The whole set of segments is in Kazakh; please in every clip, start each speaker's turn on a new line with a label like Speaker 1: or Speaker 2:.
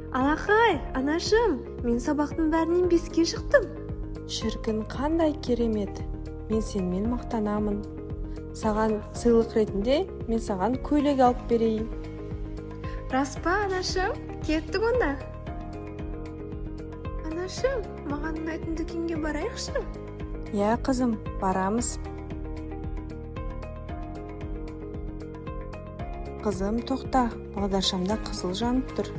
Speaker 1: Алақай, анашым, мен сабақтың бәрінен беске шықтым.
Speaker 2: Шіркін, қандай керемет. Мен сенімен мақтанамын. Саған сыйлық ретінде мен саған көйлек алып берейін.
Speaker 1: Рас па, анашым? Кеттік онда. Анашым, маған ұнайтын дүкенге барайықшы.
Speaker 2: Иә, қызым, барамыз. Қызым, тоқта, бағдаршамда қызыл жанып тұр.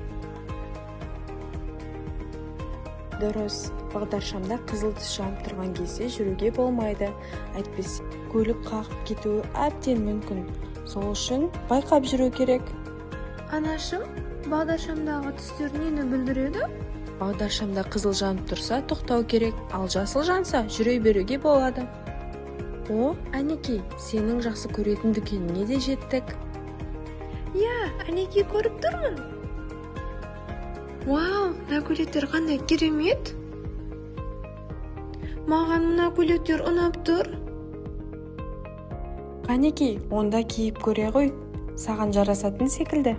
Speaker 2: Дұрыс, бағдаршамда қызыл түс жанып тұрған кезде жүруге болмайды. Әйтпесе көлік қағып кетуі әбден мүмкін. Сол үшін байқап жүру керек.
Speaker 1: Анашым, бағдаршамдағы түстер нені білдіреді?
Speaker 2: Бағдаршамда қызыл жанып тұрса, тоқтау керек, ал жасыл жанса, жүре беруге болады. О, әнекей, сенің жақсы көретін дүкеніне де жеттік.
Speaker 1: Иә, әнекей көріп тұрмын. Вау, мына көйлектер қандай керемет. Маған мына көйлектер ұнап тұр.
Speaker 2: Қанекей, онда киіп көре ғой, саған жарасатын секілді.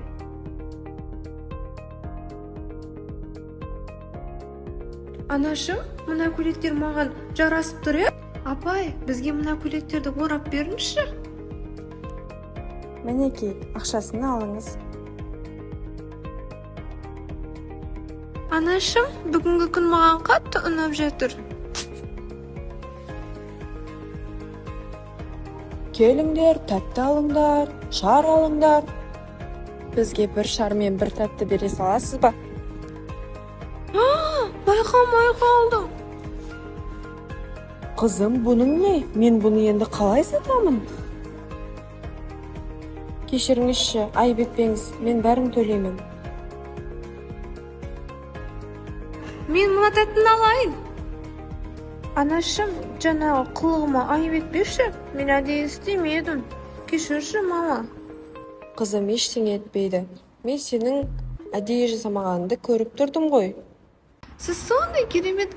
Speaker 1: Анашым, мына көйлектер маған жарасып тұр. Апай, бізге мына көйлектерді орап беріңізші.
Speaker 2: Мінекей, ақшасын алыңыз.
Speaker 1: Анашым, бүгінгі күн маған қатты ұнап жатыр.
Speaker 2: Келіңдер, тәтті алыңдар, шар алыңдар. Бізге бір шар мен бір тәтті бере саласыз ба?
Speaker 1: Байқамай қалдым.
Speaker 2: Қызым, бұның не? Мен бұны енді қалай сатамын? Кешіріңізші, айып етпеңіз, мен бәрін төлеймін.
Speaker 1: Мен мына тәттіні алайын. Анашым, жаңағы қылығыма айып етпеші. Мен әдейі істемедім. Кешірші, мама.
Speaker 2: Қызым, ештеңе етпейді. Мен сенің әдейі жасамағаныңды көріп тұрдым ғой.
Speaker 1: Сіз сондай керемет